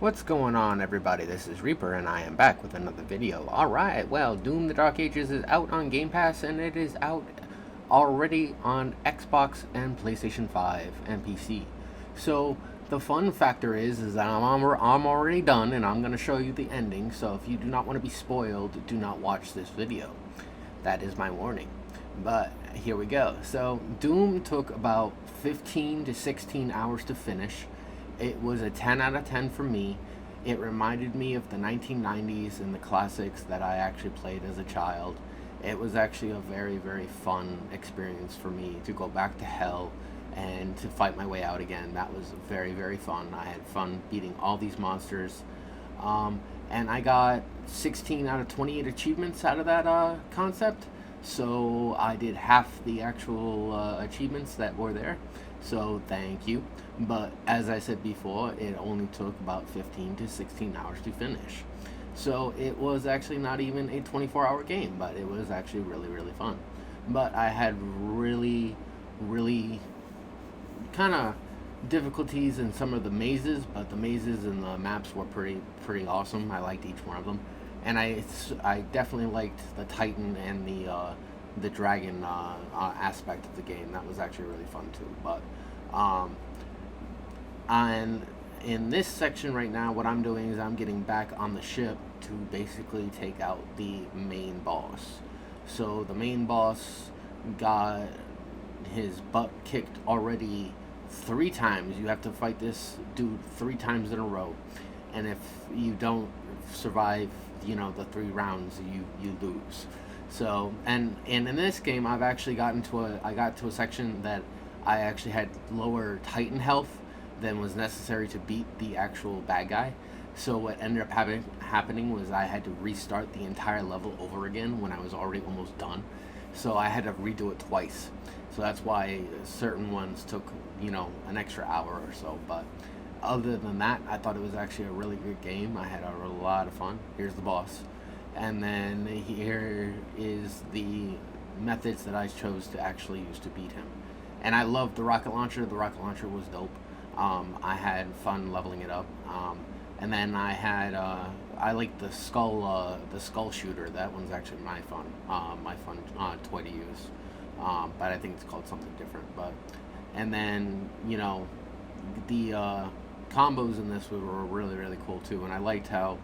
What's going on, everybody? This is Reaper and I am back with another video. Alright, well, Doom the Dark Ages is out on Game Pass and it is out already on Xbox and PlayStation 5 and PC. So the fun factor is that I'm already done and I'm going to show you the ending. So if you do not want to be spoiled, do not watch this video. That is my warning. But here we go. So Doom took about 15 to 16 hours to finish. It was a 10 out of 10 for me. It reminded me of the 1990s and the classics that I actually played as a child. It was actually a very, very fun experience for me to go back to hell and to fight my way out again. That was very, very fun. I had fun beating all these monsters. And I got 16 out of 28 achievements out of that concept. So I did half the actual achievements that were there. So thank you. But as I said before, it only took about 15 to 16 hours to finish. So it was actually not even a 24-hour game, but it was actually really, really fun. But I had really, really kind of difficulties in some of the mazes, but the mazes and the maps were pretty awesome. I liked each one of them, and I definitely liked the Titan and the dragon aspect of the game. That was actually really fun too. But and in this section right now, what I'm doing is I'm getting back on the ship to basically take out the main boss. So the main boss got his butt kicked already 3 times. You have to fight this dude 3 times in a row, and if you don't survive, the 3 rounds, you lose. So and in this game, I've actually I got to a section that I actually had lower Titan health than was necessary to beat the actual bad guy. So what ended up happening was I had to restart the entire level over again when I was already almost done. So I had to redo it twice. So that's why certain ones took, an extra hour or so. But other than that, I thought it was actually a really good game. I had a lot of fun. Here's the boss. And then here is the methods that I chose to actually use to beat him. And I loved the rocket launcher. The rocket launcher was dope. I had fun leveling it up. And then I like the skull shooter. That one's actually my fun toy to use. But I think it's called something different. And then the combos in this were really, really cool too. And I liked how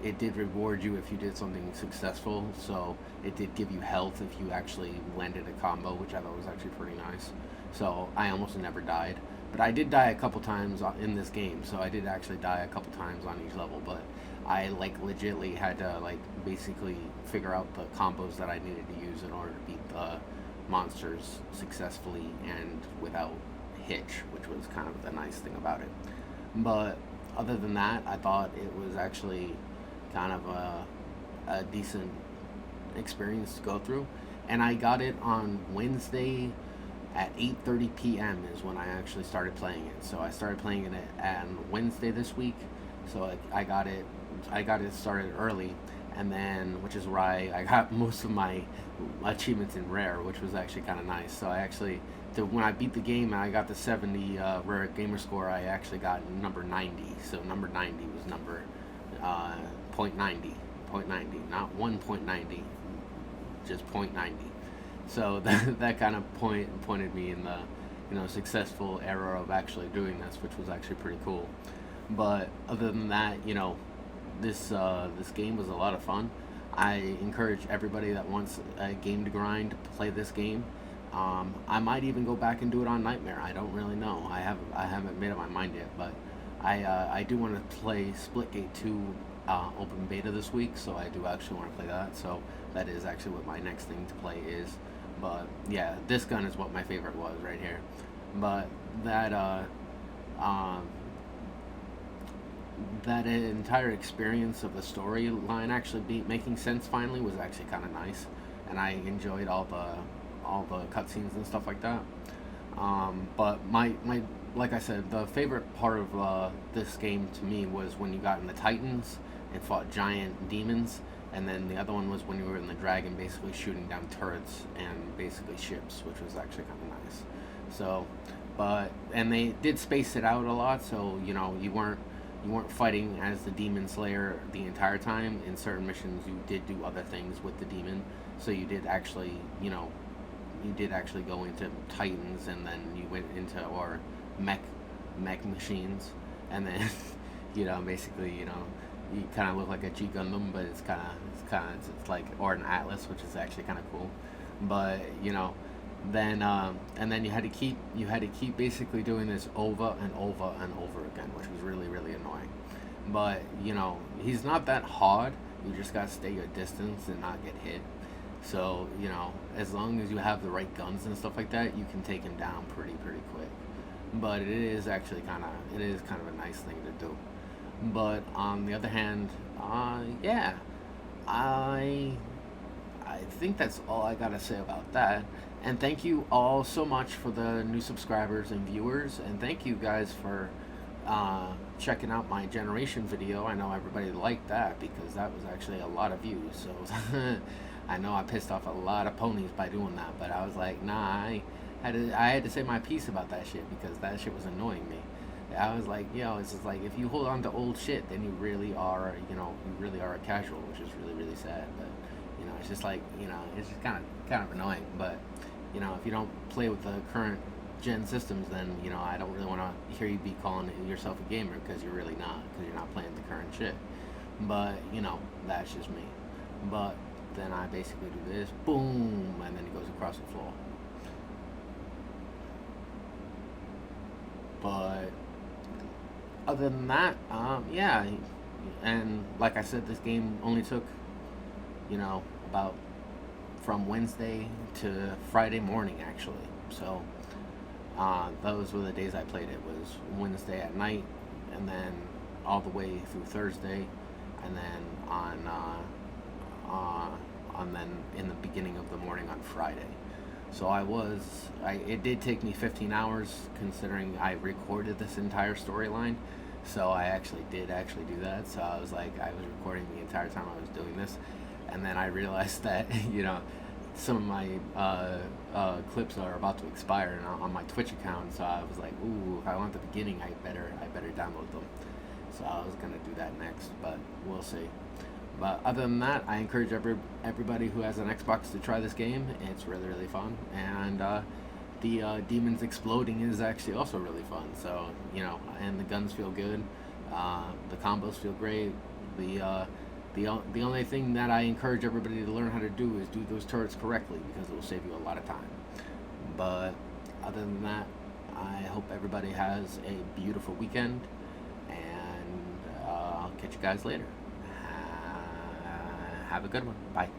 it did reward you if you did something successful. So it did give you health if you actually landed a combo, which I thought was actually pretty nice. So I almost never died. But I did die a couple times in this game, so I did actually die a couple times on each level. But I legitly had to basically figure out the combos that I needed to use in order to beat the monsters successfully and without hitch, which was kind of the nice thing about it. But other than that, I thought it was actually kind of a decent experience to go through. And I got it on Wednesday at 8:30 p.m. is when I actually started playing it. So I started playing it on Wednesday this week. So I got it started early, and then which is why I got most of my achievements in rare, which was actually kind of nice. So when I beat the game and I got the 70 rare gamer score, I actually got number 90. So number 90 was number point 90, not 1.90, just 0.90. So that kind of pointed me in the successful era of actually doing this, which was actually pretty cool. But other than that, this game was a lot of fun. I encourage everybody that wants a game to grind to play this game. I might even go back and do it on Nightmare. I don't really know. I haven't made up my mind yet, but I do want to play Splitgate 2 open beta this week, so I do actually want to play that. So that is actually what my next thing to play is. But yeah, this gun is what my favorite was right here. But that entire experience of the storyline actually making sense finally was actually kind of nice, and I enjoyed all the cutscenes and stuff like that. But my like I said, the favorite part of this game to me was when you got in the Titans and fought giant demons. And then the other one was when you were in the dragon, basically shooting down turrets and basically ships, which was actually kind of nice. So, and they did space it out a lot, so you weren't you weren't fighting as the demon slayer the entire time. In certain missions, you did do other things with the demon, so you did actually, you did actually go into Titans, and then you went into or mech machines, and then basically you kind of look like a G Gundam, but it's like, or an Atlas, which is actually kind of cool, but then and then you had to keep basically doing this over and over and over again, which was really really annoying. But he's not that hard. You just gotta stay your distance and not get hit. So as long as you have the right guns and stuff like that, you can take him down pretty quick. But it is kind of a nice thing to do. But on the other hand, yeah, I I think that's all I gotta say about that. And thank you all so much for the new subscribers and viewers. And thank you guys for checking out my generation video. I know everybody liked that because that was actually a lot of views. So I know I pissed off a lot of ponies by doing that, but I was like, nah, I had to say my piece about that shit because that shit was annoying me. I was like, it's just like if you hold on to old shit, then you really are, a casual, which is really, really sad. But it's just like, it's just kind of annoying. But if you don't play with the current gen systems, then I don't really want to hear you be calling yourself a gamer because you're really not, because you're not playing the current shit. But that's just me. But then I basically do this, boom, and then it goes across the floor. But other than that, yeah, and like I said, this game only took, about from Wednesday to Friday morning actually. So those were the days I played. It was Wednesday at night, and then all the way through Thursday, and then on then in the beginning of the morning on Friday. So it did take me 15 hours considering I recorded this entire storyline. So I actually did do that. So I was recording the entire time I was doing this. And then I realized that, some of my clips are about to expire on my Twitch account. So I was like, ooh, if I want the beginning, I better download them. So I was going to do that next, but we'll see. But other than that, I encourage everybody who has an Xbox to try this game. It's really, really fun. And the demons exploding is actually also really fun. So, and the guns feel good. The combos feel great. The only thing that I encourage everybody to learn how to do is do those turrets correctly because it will save you a lot of time. But other than that, I hope everybody has a beautiful weekend. And I'll catch you guys later. Have a good one. Bye.